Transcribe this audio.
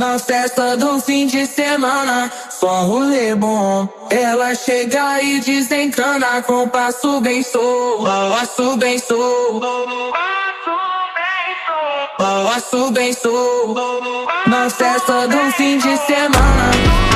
Na festa do fim de semana, só rolê bom. Ela chega e desencana com passo bem solto, passo bem solto, passo bem solto. Na festa do fim de semana.